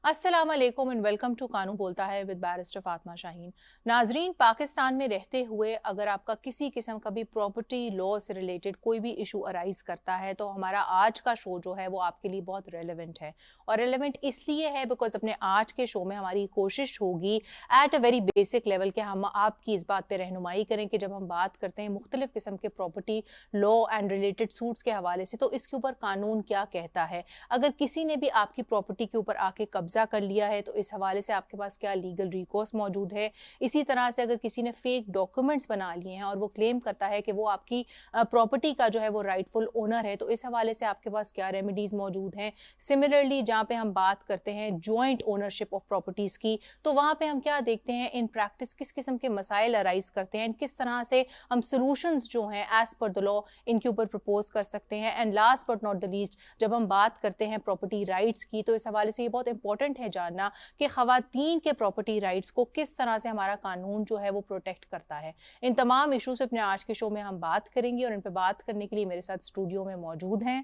अस्सलाम वालेकुम and welcome to कानून बोलता है विद बैरिस्टर फातिमा शाहीन। नाजरीन, पाकिस्तान में रहते हुए अगर आपका किसी किस्म का भी प्रॉपर्टी लॉ से रिलेटेड कोई भी इशू अराइज करता है तो हमारा आज का शो जो है वो आपके लिए बहुत रेलेवेंट है। और रेलेवेंट इसलिए है बिकॉज अपने आज के शो में हमारी कोशिश होगी at a very basic level कि हम आपकी इस बात पर रहनुमाई करें कि जब हम बात करते हैं मुख्तलिफ किस्म के property law and related suits के हवाले से तो इसके ऊपर कानून क्या कहता है। अगर किसी ने भी आपकी प्रॉपर्टी के ऊपर आके कब्जा कर लिया है तो इस हवाले से आपके पास क्या लीगल रिकोर्स मौजूद है। इसी तरह से अगर किसी ने फेक डॉक्यूमेंट्स बना लिए हैं और वो क्लेम करता है कि वो आपकी प्रॉपर्टी का जो है वो राइटफुल ओनर है तो इस हवाले से आपके पास क्या रेमेडीज मौजूद हैं। सिमिलरली जहाँ पे हम बात करते हैं जॉइंट ओनरशिप ऑफ प्रॉपर्टीज की तो वहाँ पे हम क्या देखते हैं इन प्रैक्टिस किस किस्म के मसाइल अराइज करते हैं, किस तरह से हम सोल्यूशंस जो हैं एज पर द लॉ इनके ऊपर प्रपोज कर सकते हैं। And last but not the least जब हम बात करते हैं प्रॉपर्टी राइट्स की तो इस हवाले से ये बहुत इंपॉर्टेंट है जानना कि खवातीन के प्रॉपर्टी राइट्स को किस तरह से हमारा कानून जो है वो प्रोटेक्ट करता है। इन तमाम इशूज अपने आज के शो में हम बात करेंगे और इन पे बात करने के लिए मेरे साथ स्टूडियो में मौजूद हैं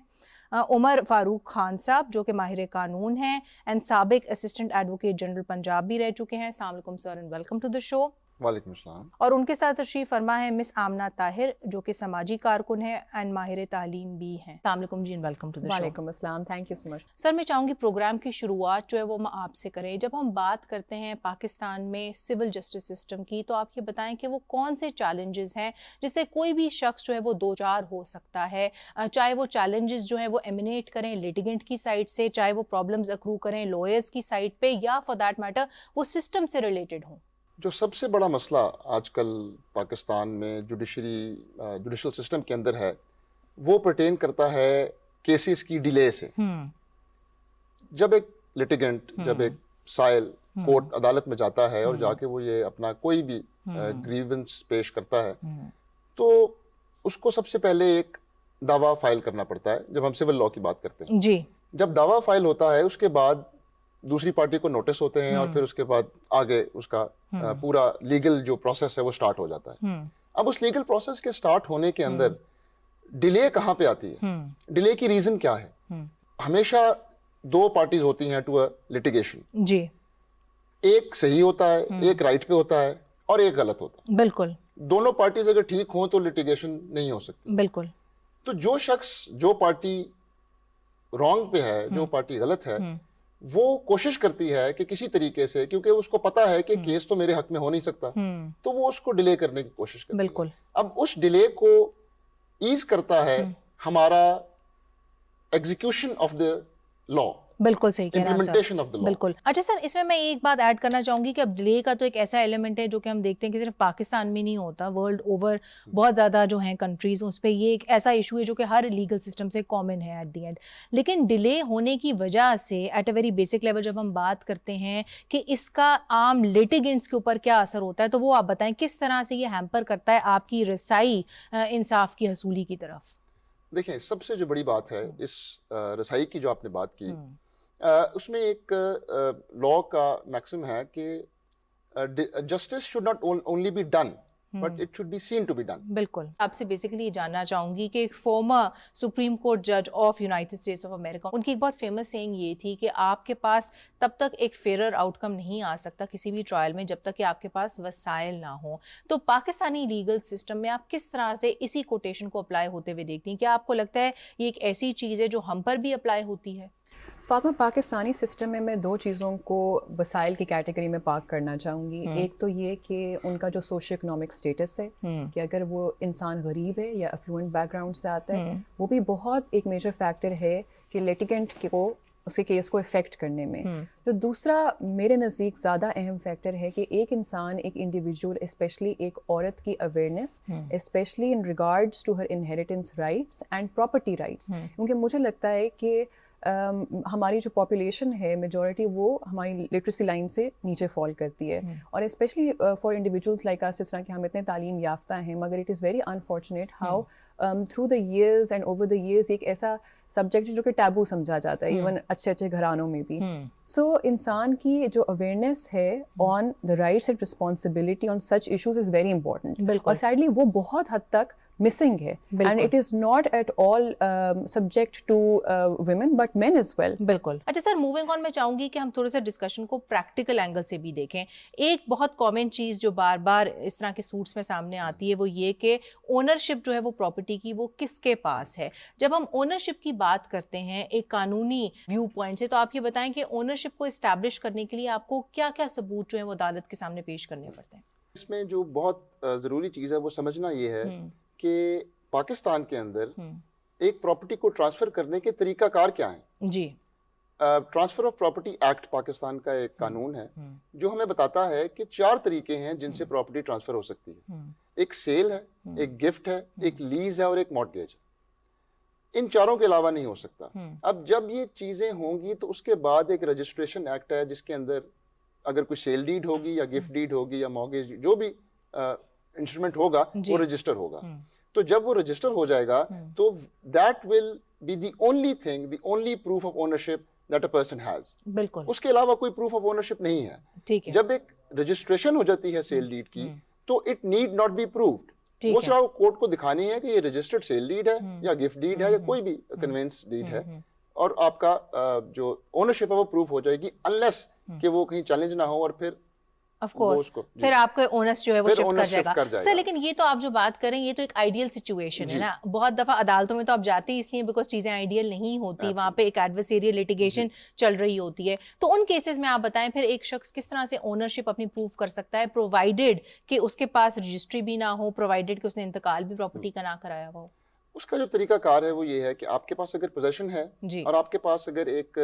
उमर फारूक खान साहब जो कि माहिर कानून हैं एंड साबिक असिस्टेंट एडवोकेट जनरल पंजाब भी रह चुके हैं। अस्सलाम वालेकुम sir and welcome to the show. वालेकुम अस्सलाम। और उनके साथ तशरीफ फरमा है मिस आमना ताहिर जो कि समाजी कारकुन है एंड माहिर तालीम भी हैं। अस्सलाम वालेकुम जी and welcome to the show. वालेकुम अस्सलाम, thank you so much. Sir मैं चाहूँगी प्रोग्राम की शुरुआत जो है वो हम आपसे करें। जब हम बात करते हैं पाकिस्तान में सिविल जस्टिस सिस्टम की तो आप ये बताएं कि वो कौन से चैलेंजेस हैं जिससे कोई भी शख्स जो है वो दो चार हो सकता है, चाहे वो चैलेंजेस जो है वो एमिनेट करें लिटिगेंट की साइड से, चाहे वो प्रॉब्लम्स अक्रू करें लॉयर्स की साइड पे या फॉर दैट मैटर वो सिस्टम से रिलेटेड हों। जो सबसे बड़ा मसला आजकल पाकिस्तान में जुडिशल सिस्टम के अंदर है वो पर्टेन करता है केसेस की डिले से। जब एक लिटिगेंट जब एक साइल कोर्ट अदालत में जाता है और जाके वो ये अपना कोई भी ग्रीवेंस पेश करता है तो उसको सबसे पहले एक दावा फाइल करना पड़ता है। जब हम सिविल लॉ की बात करते हैं जी, जब दावा फाइल होता है उसके बाद दूसरी पार्टी को नोटिस होते हैं और फिर उसके बाद आगे उसका पूरा लीगल जो प्रोसेस है वो स्टार्ट हो जाता है। अब उस लीगल प्रोसेस के स्टार्ट होने के अंदर डिले कहाँ पे आती है, डिले की रीजन क्या है। हमेशा दो पार्टीज होती हैं टू अ लिटिगेशन जी, एक सही होता है, एक राइट पे होता है और एक गलत होता है। बिल्कुल दोनों पार्टीज अगर ठीक हों तो लिटिगेशन नहीं हो सकती। बिल्कुल। तो जो शख्स जो पार्टी रॉन्ग पे है, जो पार्टी गलत है, वो कोशिश करती है कि किसी तरीके से, क्योंकि उसको पता है कि केस तो मेरे हक में हो नहीं सकता, तो वो उसको डिले करने की कोशिश करती बिल्कुल है। अब उस डिले को ईज करता है हमारा एग्जीक्यूशन ऑफ द लॉ, बिल्कुल सही कह रहे हैं implementation sir, of the law. बिल्कुल। अच्छा सर, इसमें मैं एक बात ऐड करना चाहूंगी कि अब डिले का तो एक ऐसा एलिमेंट है जो कि हम देखते हैं कि सिर्फ पाकिस्तान में नहीं होता, वर्ल्ड ओवर बहुत ज़्यादा जो हैं कंट्रीज उस पर ये एक ऐसा इशू है जो कि हर लीगल सिस्टम से कॉमन है एट दी एंड। लेकिन डिले होने की वजह से at a very basic level जब हम बात करते हैं कि इसका आम लिटिगेंट्स के ऊपर क्या असर होता है तो वो आप बताएं किस तरह से ये हैम्पर करता है आपकी रसाई इंसाफ की हसूली की तरफ। देखें, सबसे जो बड़ी बात है इस रसाई की जो आपने बात की, उसमें एक लॉ का मैक्सिम है कि justice should not only be done but it should be seen to be done. बिल्कुल। आपसे बेसिकली ये जानना चाहूंगी कि एक फॉर्मर सुप्रीम कोर्ट जज of United States of America, उनकी एक बहुत फेमस सेइंग ये थी कि आपके पास तब तक एक फेयर आउटकम नहीं आ सकता किसी भी ट्रायल में जब तक कि आपके पास वसाइल ना हो। तो पाकिस्तानी लीगल सिस्टम में आप किस तरह से इसी कोटेशन को अप्लाई होते हुए देखती हैं? क्या आपको लगता है ये एक ऐसी चीज़ है जो हम पर भी अप्लाई होती है? फातिमा, पाकिस्तानी सिस्टम में मैं दो चीज़ों को वसाइल की कैटेगरी में पार्क करना चाहूँगी। एक तो ये कि उनका जो सोशो इकोनॉमिक स्टेटस है कि अगर वो इंसान गरीब है या अफ्लुएंट बैकग्राउंड से आता है, वो भी बहुत एक मेजर फैक्टर है कि लिटिगेंट को उसके केस को इफ़ेक्ट करने में। जो दूसरा मेरे नज़दीक ज़्यादा अहम फैक्टर है कि एक इंसान, एक इंडिविजुअल, स्पेशली एक औरत की awareness, specially in regards to her inheritance rights and property rights. क्योंकि मुझे लगता है कि हमारी जो पॉपुलेशन है मेजॉरिटी वो हमारी लिटरेसी लाइन से नीचे फॉल करती है और specially for individuals like us, जिस तरह कि हम इतने तालीम याफ्ता हैं मगर it is very unfortunate how through the years and over the years एक ऐसा सब्जेक्ट जो कि टैबू समझा जाता है इवन अच्छे अच्छे घरानों में भी। सो इंसान की जो अवेयरनेस है on the rights and responsibility on such issues is very important और सैडली वो बहुत हद तक मिसिंग है, and it is not at all subject to women but men as well. बिल्कुल. अच्छा सर, मूविंग ऑन मैं चाहूंगी कि हम थोड़ा सा डिस्कशन को प्रैक्टिकल एंगल से भी देखें. एक बहुत कॉमन चीज जो बार बार इस तरह के सूट्स में सामने आती है वो ये कि ओनरशिप जो है वो प्रॉपर्टी की वो किसके पास है. जब हम ओनरशिप की बात करते हैं एक कानूनी व्यू पॉइंट से, तो आप ये बताएं कि ओनरशिप को इस्टेब्लिश करने के लिए आपको क्या क्या सबूत जो है वो अदालत के सामने पेश करने पड़ते हैं? इसमें जो बहुत ज़रूरी चीज़ है वो समझना ये है कि पाकिस्तान के अंदर एक प्रॉपर्टी को ट्रांसफ़र करने के तरीक़ाकार क्या हैं. जी. Transfer of property act Pakistan का एक कानून है जो हमें बताता है कि 4 तरीके हैं जिनसे प्रॉपर्टी ट्रांसफ़र हो सकती है. एक सेल है, एक गिफ्ट है, एक लीज़ है और एक मॉर्गेज. इन चारों के अलावा नहीं हो सकता. अब जब ये चीज़ें होंगी तो उसके बाद एक रजिस्ट्रेशन एक्ट है जिसके अंदर अगर कोई सेल डीड होगी या गिफ्ट डीड होगी या मॉर्गेज, जो भी इंस्ट्रूमेंट होगा वो रजिस्टर होगा. तो जब वो रजिस्टर हो जाएगा तो that will be the only thing, the only proof of ownership that a person has. बिल्कुल. उसके अलावा कोई प्रूफ ऑफ ओनरशिप नहीं है. ठीक है. जब एक रजिस्ट्रेशन हो जाती है सेल डीड की तो it need not be proved. वो सिर्फ कोर्ट को दिखानी है कि ये रजिस्टर्ड सेल डीड है या गिफ्ट डीड है या कोई भी कन्वेंस डीड है, और आपका जो ओनरशिप है वो प्रूफ हो जाएगी, अनलेस कि वो कहीं चैलेंज ना हो और फिर ऑफ कोर्स फिर आपका ओनर्स जो है वो शिफ्ट कर जाएगा. सर लेकिन ये तो आप जो बात करें ये तो एक आइडियल सिचुएशन है ना. बहुत दफा अदालतों में तो आप जाते ही इसलिए बिकॉज चीजें आइडियल नहीं होती, वहां पे एक एडवर्सेरियल लिटिगेशन चल रही होती है. तो उन केसेस में आप बताएं फिर एक शख्स किस तरह से ओनरशिप अपनी प्रूव कर सकता है, प्रोवाइडेड कि उसके पास रजिस्ट्री भी ना हो, प्रोवाइडेड कि उसने इंतकाल भी प्रॉपर्टी का ना कराया हुआ हो. उसका जो तरीकाकार है वो ये है कि आपके पास अगर पोजेशन है और आपके पास अगर एक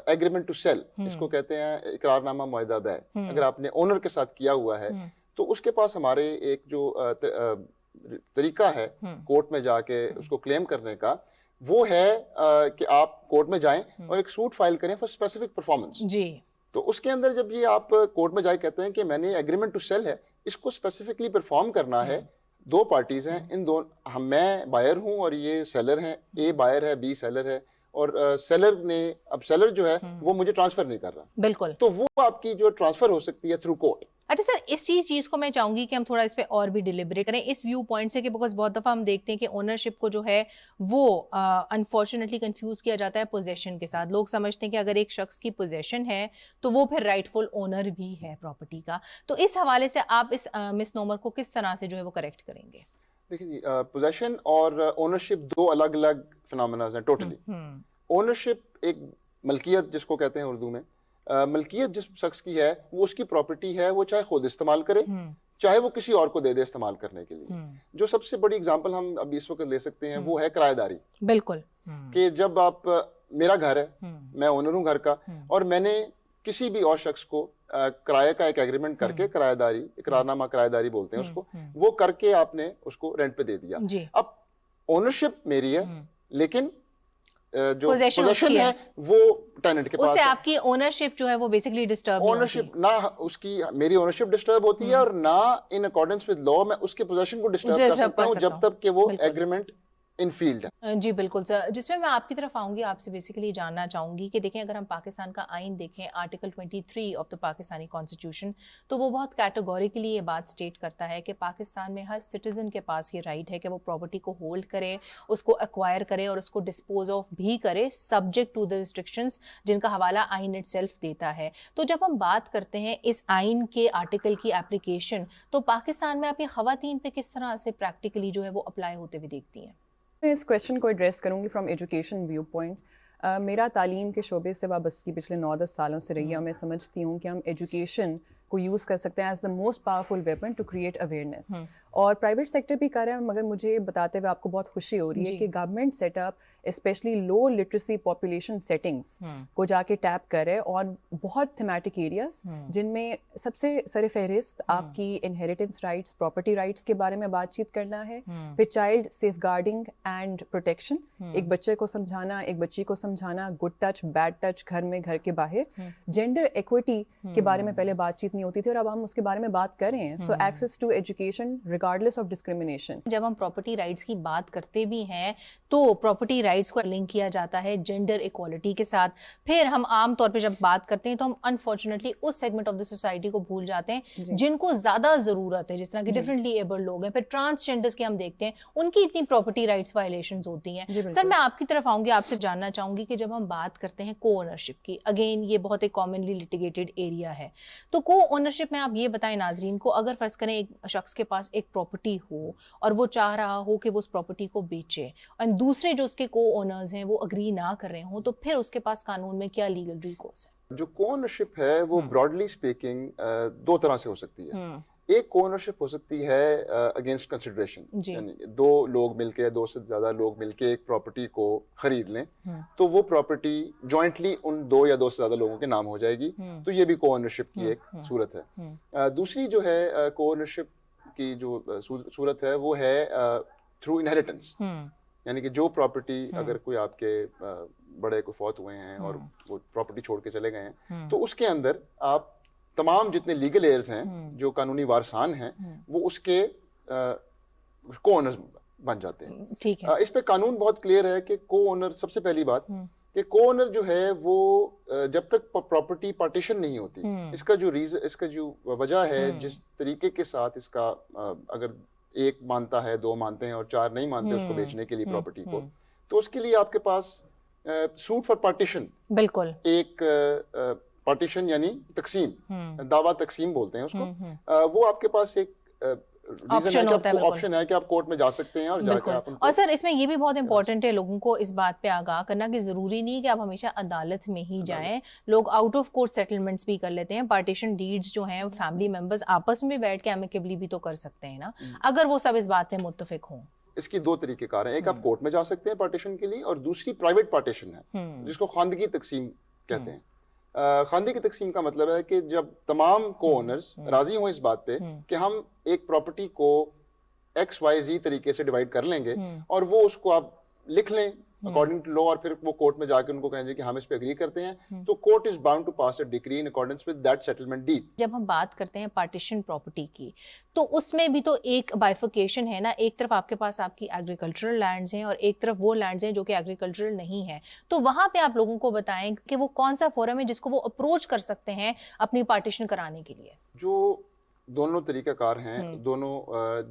एग्रीमेंट टू सेल, इसको कहते हैं इकरारनामा मुआहदा बै, अगर आपने ओनर के साथ किया हुआ है तो उसके पास हमारे एक जो तरीका है कोर्ट में जाके उसको क्लेम करने का, वो है कि आप कोर्ट में जाएं और एक सूट फाइल करें फॉर स्पेसिफिक परफॉर्मेंस. जी. तो उसके अंदर जब ये आप कोर्ट में जाके कहते हैं कि मैंने एग्रीमेंट टू सेल है, इसको स्पेसिफिकली परफॉर्म करना है, 2 पार्टीज हैं, इन दोनों, मैं बायर हूं और ये सेलर हैं, ए बायर है बी सेलर है, और सेलर ने, अब सेलर जो है वो मुझे ट्रांसफर नहीं कर रहा. बिल्कुल. तो वो आपकी जो ट्रांसफर हो सकती है थ्रू कोर्ट. अच्छा सर, इस चीज को मैं चाहूंगी कि हम थोड़ा इस पे और भी डिलिबरेट करें इस व्यू पॉइंट से कि बिकॉज बहुत दफा हम देखते हैं कि ओनरशिप को जो है वो अनफॉर्चुनेटली कंफ्यूज किया जाता है पोजेशन के साथ. लोग समझते हैं कि अगर एक शख्स की पोजेशन है तो वो फिर राइटफुल ओनर भी है प्रॉपर्टी का. तो इस हवाले से आप इस मिसनोमर को किस तरह से जो है वो करेक्ट करेंगे? देखिए जी, पोजेशन और ओनरशिप 2 अलग अलग फिनोमेना हैं टोटली. ओनरशिप एक मलकियत जिसको कहते हैं उर्दू में, मलकियत जिस शख्स की है वो उसकी प्रॉपर्टी है, वो चाहे खुद इस्तेमाल करे चाहे वो किसी और को दे दे इस्तेमाल करने के लिए. जो सबसे बड़ी एग्जांपल हम अभी इस वक्त ले सकते हैं वो है किराएदारी. बिल्कुल. कि जब आप, मेरा घर है, मैं ओनर हूं घर का, और मैंने किसी भी और शख्स को किराए का एक एग्रीमेंट करके किराएदारी, इकरारनामा किराएदारी बोलते हैं उसको, वो करके आपने उसको रेंट पे दे दिया. अब ओनरशिप मेरी है लेकिन जो पोजेशन है वो टेनेंट के पास है. उससे आपकी ओनरशिप जो है वो बेसिकली डिस्टर्ब, ओनरशिप ना उसकी, मेरी ओनरशिप डिस्टर्ब होती है और ना इन अकॉर्डेंस विद लॉ मैं उसके पोजेशन को डिस्टर्ब कर सकता हूं जब तक कि वो एग्रीमेंट इन फील्ड है. जी बिल्कुल सर. जिसमें मैं आपकी तरफ आऊंगी, आपसे बेसिकली जानना चाहूंगी कि देखें अगर हम पाकिस्तान का आइन देखें, article 23 of the Pakistani constitution, तो वो बहुत कैटेगोरिकली ये बात स्टेट करता है कि पाकिस्तान में हर सिटीजन के पास ये राइट है कि वो प्रॉपर्टी को होल्ड करे, उसको एक्वायर करे और उसको डिस्पोज ऑफ भी करे, सब्जेक्ट टू द रिस्ट्रिक्शंस जिनका हवाला आइन इटसेल्फ देता है. तो जब हम बात करते हैं इस आइन के आर्टिकल की एप्लीकेशन, तो पाकिस्तान में आप ये ख़वातीन पे किस तरह से प्रैक्टिकली जो है वो अप्लाई होते हुए देखती हैं? मैं इस क्वेश्चन को एड्रेस करूंगी फ्रॉम एजुकेशन व्यू पॉइंट. मेरा तालीम के शोबे से वाबस्तगी पिछले 9-10 सालों से रही है. मैं समझती हूँ कि हम एजुकेशन को यूज़ कर सकते हैं as the most powerful weapon to create awareness. और प्राइवेट सेक्टर भी कर रहा है, मगर मुझे बताते हुए आपको बहुत खुशी हो रही है कि गवर्नमेंट सेटअप स्पेशली लो लिटरेसी पॉपुलेशन सेटिंग्स को जाके टैप करे, और बहुत थीमेटिक एरियाज जिनमें सबसे सर फहरिस्त आपकी इनहेरिटेंस राइट्स, प्रॉपर्टी राइट्स के बारे में बातचीत करना है. फिर child safeguarding and protection, एक बच्चे को समझाना, एक बच्ची को समझाना, गुड टच बैड टच घर में, घर के बाहर. जेंडर इक्विटी के बारे में पहले बातचीत नहीं होती थी और अब हम उसके बारे में बात कर रहे हैं. So access to education regardless of discrimination. जब हम प्रॉपर्टी राइट्स की बात करते भी हैं तो प्रॉपर्टी رائٹس کو لنک کیا جاتا ہے جینڈر ایکوالٹی کے ساتھ. پھر ہم عام طور پہ جب بات کرتے ہیں تو ہم انفارچونیٹلی اس سیگمنٹ آف دا سوسائٹی کو بھول جاتے ہیں جن کو زیادہ ضرورت ہے, جس طرح کہ ڈفرینٹلی ایبلڈ لوگ ہیں. پھر ٹرانسجینڈرز کے ہم دیکھتے ہیں ان کی اتنی پراپرٹی رائٹس وائلیشنز ہوتی ہیں. سر میں آپ کی طرف آؤں گی, آپ سے جاننا چاہوں گی کہ جب ہم بات کرتے ہیں کو اونرشپ کی, اگین یہ بہت ایک کامنلی لٹیگیٹڈ ایریا ہے, تو کو اونرشپ میں آپ یہ بتائیں ناظرین کو, اگر فرض کریں ایک شخص کے پاس ایک پراپرٹی ہو اور وہ چاہ رہا ہو کہ وہ اس پراپرٹی کو بیچے اور دوسرے جو اس کے کو اونرز ہیں وہ اگری نہ کر رہے ہوں, تو پھر اس کے پاس قانون میں کیا لیگل ریکورس ہے؟ جو کو اونرشپ ہے وہ براڈلی اسپیکنگ دو طرح سے ہو سکتی ہے. ایک کو اونرشپ ہو سکتی ہے اگینسٹ کنسیڈریشن, یعنی دو لوگ مل کے, دو سے زیادہ لوگ مل کے ایک پراپرٹی کو خرید لیں تو وہ پراپرٹی جوائنٹلی ان دو یا دو سے زیادہ لوگوں کے نام ہو جائے گی, تو یہ بھی کو اونرشپ کی ایک صورت ہے. دوسری جو ہے کو اونرشپ کی جو صورت ہے وہ ہے تھرو انہیریٹنس, یعنی کہ جو پراپرٹی اگر کوئی آپ کے بڑے کو فوت ہوئے ہیں اور وہ پراپرٹی چھوڑ کے چلے گئے ہیں تو اس کے اندر آپ تمام جتنے لیگل ایئرز ہیں جو قانونی وارثان ہیں وہ اس کے کو اونرز بن جاتے ہیں. ٹھیک ہے, اس پہ قانون بہت کلیئر ہے کہ کو اونر, سب سے پہلی بات کہ کو اونر جو ہے وہ جب تک پراپرٹی پارٹیشن نہیں ہوتی, اس کا جو ریزن, اس کا جو وجہ ہے, جس طریقے کے ساتھ اس کا اگر ایک مانتا ہے, دو مانتے ہیں اور چار نہیں مانتے اس کو بیچنے کے لیے پراپرٹی کو, تو اس کے لیے آپ کے پاس سوٹ فار پارٹیشن, بالکل ایک پارٹیشن یعنی تقسیم, دعویٰ تقسیم بولتے ہیں اس کو, وہ آپ کے پاس ایک آپشن ہے کہ آپ کورٹ میں جا سکتے ہیں اور جا کے آپ. اور سر اس میں یہ بھی بہت امپورٹنٹ ہے لوگوں کو اس بات پہ آگاہ کرنا کہ ضروری نہیں کہ آپ ہمیشہ عدالت میں ہی جائیں, لوگ آؤٹ آف کورٹ سیٹلمنٹس بھی کر لیتے ہیں. پارٹیشن ڈیڈز جو ہیں فیملی ممبرز آپس میں بیٹھ کے ایمیکیبلی بھی تو کر سکتے ہیں نا, اگر وہ سب اس بات پہ متفق ہوں. اس کی دو طریقے کار ہیں, ایک آپ کورٹ میں جا سکتے ہیں پارٹیشن کے لیے, اور دوسری پرائیویٹ پارٹیشن ہے جس کو خواندگی تقسیم کہتے ہیں. خواندگی تقسیم کا مطلب ہے کہ جب تمام کو اونرز راضی ہوں اس بات پہ کہ ہم ایک پراپرٹی کو ایکس وائی زی طریقے سے ڈیوائڈ کر لیں گے, اور وہ اس کو آپ لکھ لیں اکارڈنگ ٹو لا, اور پھر وہ کورٹ میں جا کے ان کو کہیں گے کہ ہم اس پہ اگری کرتے ہیں, تو court is bound to pass a decree in accordance with that settlement deed. جب ہم بات کرتے ہیں پارٹیشن پراپرٹی کی تو اس میں بھی تو ایک بائیفیکیشن ہے نا, ایک طرف آپ کے پاس آپ کی ایگریکلچرل لینڈز ہیں اور ایک طرف وہ لینڈز ہیں جو کہ ایگریکلچرل نہیں ہیں, تو وہاں پہ آپ لوگوں کو بتائیں کہ وہ کون سا فورم ہے جس کو وہ اپروچ کر سکتے ہیں اپنی پارٹیشن کرانے کے لیے. جو دونوں طریقہ کار ہیں, دونوں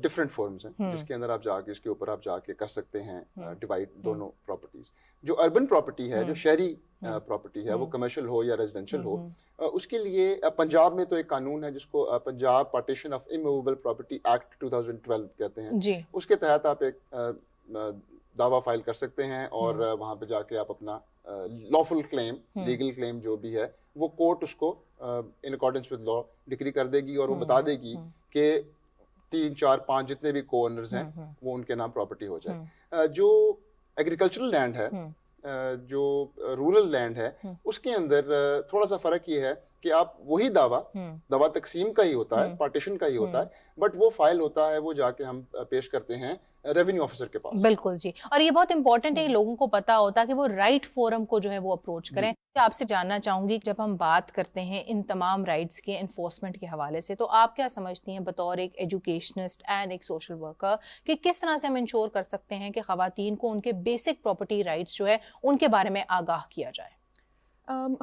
ڈفرینٹ فارمز ہیں جس کے اندر آپ جا کے, اس کے اوپر آپ جا کے کر سکتے ہیں ڈیوائڈ دونوں پراپرٹیز. جو اربن پراپرٹی ہے, جو شہری پراپرٹی ہے, وہ کمرشل ہو یا ریزیڈینشل ہو, اس کے لیے پنجاب میں تو ایک قانون ہے جس کو Punjab partition of immovable property act 2012 کہتے ہیں. اس کے تحت آپ ایک دعویٰ فائل کر سکتے ہیں اور وہاں پہ جا کے آپ اپنا لافل کلیم, لیگل کلیم جو بھی ہے, وہ کورٹ اس کو ان اکارڈنس ود لا ڈکری کر دے گی اور وہ بتا دے گی کہ 3, 4, 5 جتنے بھی کو اونرز ہیں وہ ان کے نام پراپرٹی ہو جائے. جو ایگریکلچرل لینڈ ہے, جو رورل لینڈ ہے, اس کے اندر تھوڑا سا فرق یہ ہے کہ آپ وہی دعویٰ تقسیم کا ہی ہوتا ہے, پارٹیشن کا ہی ہوتا ہے, بٹ وہ فائل ہوتا ہے, وہ جا کے ہم پیش کرتے ہیں ریونیو آفیسر کے پاس. بالکل جی, اور یہ بہت امپورٹنٹ ہے لوگوں کو پتا ہوتا کہ وہ رائٹ فورم کو جو ہے وہ اپروچ کریں. آپ سے جاننا چاہوں گی جب ہم بات کرتے ہیں ان تمام رائٹس کے انفورسمنٹ کے حوالے سے, تو آپ کیا سمجھتی ہیں بطور ایک ایجوکیشنسٹ اینڈ ایک سوشل ورکر کہ کس طرح سے ہم انشور کر سکتے ہیں کہ خواتین کو ان کے بیسک پراپرٹی رائٹس جو ہے ان کے بارے میں آگاہ کیا جائے؟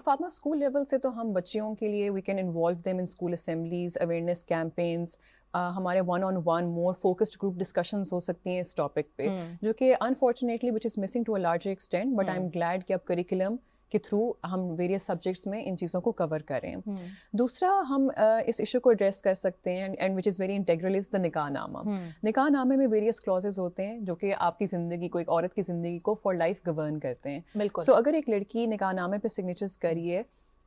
فاطمہ, اسکول لیول سے تو ہم بچیوں کے لیے we can involve them in school assemblies, awareness campaigns, ہمارے 1-on-1 more focused group discussions ہو سکتی ہیں اس ٹاپک پہ, جو کہ unfortunately which is missing to a larger extent, but I am glad کہ اب کریکولم کے تھرو ہم ویریس سبجیکٹس میں ان چیزوں کو کور کریں. دوسرا ہم اس ایشو کو ایڈریس کر سکتے ہیں and which is very integral is the nikah nama. نکاح نامے میں ویریس کلازز ہوتے ہیں جو کہ آپ کی زندگی کو, ایک عورت کی زندگی کو فار لائف گورن کرتے ہیں. سو اگر ایک لڑکی نکاح نامے پہ سگنیچرز کریے,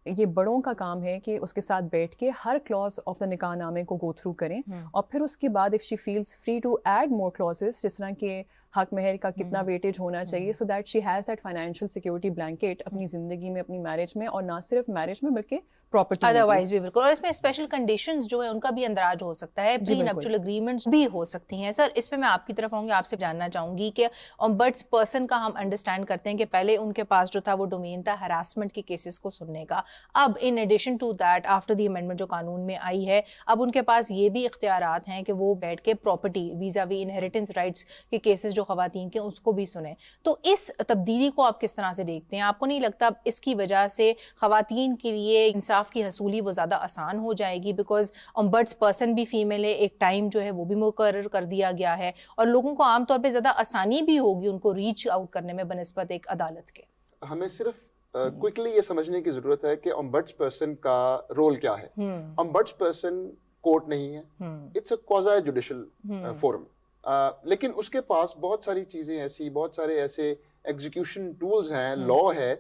یہ بڑوں کا کام ہے کہ اس کے ساتھ بیٹھ کے ہر کلاز آف دا نکاح نامے کو گو تھرو کریں, اور پھر اس کے بعد if she feels free to add more clauses, جس طرح کہ حق مہر کا کتنا ویٹیج ہونا چاہیے, so that she has that financial security blanket اپنی زندگی میں, اپنی میرج میں, اور نہ صرف میرج میں بلکہ پراپرٹی ادروائز بھی. بالکل, اور اس میں اسپیشل کنڈیشنز جو ہے ان کا بھی اندراج ہو سکتا ہے, پری نپچل اگریمنٹس بھی ہو سکتی ہیں. سر اس پہ میں آپ کی طرف آؤں گی, آپ سے جاننا چاہوں گی کہ امبڈس پرسن کا ہم انڈرسٹینڈ کرتے ہیں کہ پہلے ان کے پاس جو تھا وہ ڈومین تھا ہراسمنٹ کے کیسز کو سننے کا. اب in addition to that after the amendment جو قانون میں آئی ہے, اب ان کے پاس یہ بھی اختیارات ہیں کہ وہ بیٹھ کے پراپرٹی ویزا وی انہیریٹنس رائٹس کے کیسز جو جو خواتین کے اس کو بھی سنیں. تو اس تبدیلی کو آپ کس طرح سے دیکھتے ہیں؟ آپ کو نہیں لگتا اس کی وجہ سے خواتین کے لیے انصاف کی حصولی وہ زیادہ آسان ہو جائے گی؟ بیکاز امبڈس پرسن بھی فیمیل ہے, ایک ٹائم جو ہے وہ بھی مقرر کر دیا گیا ہے, اور لوگوں کو عام طور پہ زیادہ آسانی بھی ہوگی ان کو ریچ آؤٹ کرنے میں بنسبت ایک عدالت کے. ہمیں صرف کوئکلی یہ سمجھنے کی ضرورت ہے کہ امبڈس پرسن کا رول کیا ہے. امبڈس پرسن کورٹ نہیں ہے, اٹس اے کوازی جوڈیشل فورم, لیکن اس کے پاس بہت ساری چیزیں ایسی, بہت سارے ایسے ایگزیکیوشن ٹولز ہیں, لا ہے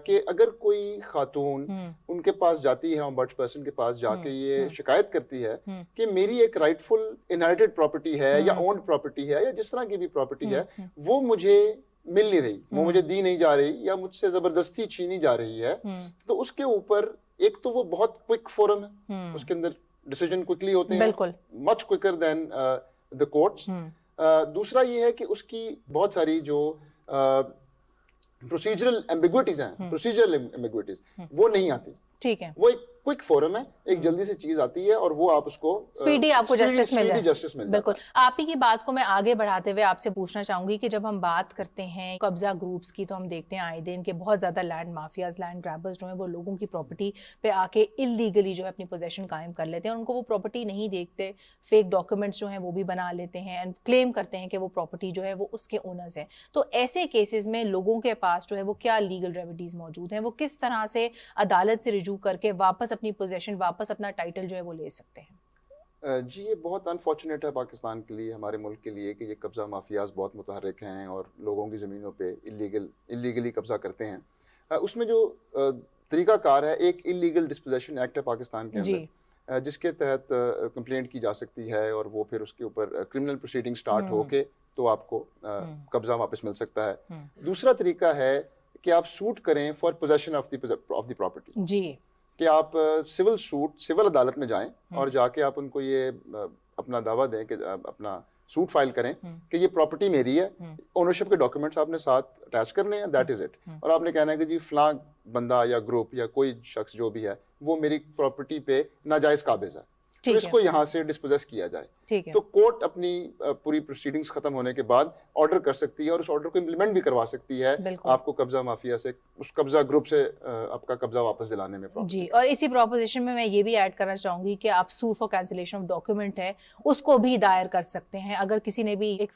کہ اگر کوئی خاتون ان کے پاس جاتی ہے, امبڈس پرسن کے پاس جا کے یہ شکایت کرتی ہے کہ میری ایک رائٹ فل انہیریٹڈ پراپرٹی ہے یا اونڈ پراپرٹی ہے یا جس طرح کی بھی پراپرٹی ہے, وہ مجھے مل نہیں رہی, وہ مجھے دی نہیں جا رہی یا مجھ سے زبردستی چھینی جا رہی ہے, تو اس کے اوپر ایک تو وہ بہت کوئک فورم ہے, اس کے اندر ڈیسیجن کوئکلی ہوتے ہیں, مچ کوئکر دین دا کورٹس. دوسرا یہ ہے کہ اس کی بہت ساری جو پروسیجرل ایمبیگوٹیز ہیں, پروسیجرل ایمبیگوٹیز وہ نہیں آتی. ٹھیک ہے, وہ ایک کوئک فورم ہے, ایک جلدی سے چیز آتی ہے اور وہ آپ اس کو اسپیڈی آپ کو جسٹس مل جائے. بالکل. آپ ہی کی بات کو میں آگے بڑھاتے ہوئے آپ سے پوچھنا چاہوں گی کہ جب ہم بات کرتے ہیں قبضہ گروپس کی تو ہم دیکھتے ہیں آئے دن کہ بہت زیادہ لینڈ مافیاز, لینڈ گریبرز جو ہیں وہ لوگوں کی پراپرٹی پہ آ کے انلیگلی جو ہے اپنی پوزیشن قائم کر لیتے ہیں, ان کو وہ پراپرٹی نہیں دیکھتے, فیک ڈاکیومنٹس جو ہیں وہ بھی بنا لیتے ہیں اینڈ کلیم کرتے ہیں کہ وہ پراپرٹی جو ہے وہ اس کے اونرز ہیں. تو ایسے کیسز میں لوگوں کے پاس جو ہے وہ کیا لیگل ریمیڈیز موجود ہیں, وہ کس طرح سے عدالت سے رجوع کر کے واپس اپنی پوزیشن, واپس اپنا ٹائٹل جو ہے وہ لے سکتے ہیں؟ جی یہ بہت انفارچونیٹ ہے پاکستان کے لیے, ہمارے ملک کے لیے, کہ یہ قبضہ مافیاز بہت متحرک ہیں اور لوگوں کی زمینوں پہ انلیگلی قبضہ کرتے ہیں. اس میں جو طریقہ کار ہے, ایک انلیگل ڈسپوزیشن ایکٹ ہے پاکستان کے اندر, جس کے تحت کمپلینٹ کی جا سکتی ہے اور وہ پھر اس کے اوپر کرمنل پروسیڈنگ سٹارٹ ہو کے تو آپ کو قبضہ واپس مل سکتا ہے. دوسرا طریقہ ہے کہ آپ سوٹ کریں for possession of the property, جی, کہ آپ سول عدالت میں جائیں اور جا کے آپ ان کو یہ اپنا دعویٰ دیں کہ اپنا سوٹ فائل کریں کہ یہ پراپرٹی میری ہے, اونرشپ کے ڈاکیومنٹس آپ نے ساتھ اٹیچ کرنے ہیں, دیٹ از اٹ, اور آپ نے کہنا ہے کہ جی فلاں بندہ یا گروپ یا کوئی شخص جو بھی ہے وہ میری پراپرٹی پہ ناجائز قابض ہے, تو اس کو یہاں سے ڈسپوزیس کیا جائے. تو کورٹ اپنی پوری پروسیڈنگز ختم ہونے کے بعد آرڈر کر سکتی ہے اور اس آرڈر کو امپلیمنٹ بھی کروا سکتی ہے آپ کو قبضہ مافیا سے, اس قبضہ گروپ سے آپ کا قبضہ واپس دلانے میں. جی, اور اسی پروپوزیشن میں یہ بھی ایڈ کرنا چاہوں گی کہ آپ suit for cancellation of document ہے اس کو بھی دائر کر سکتے ہیں اگر کسی نے بھی ایک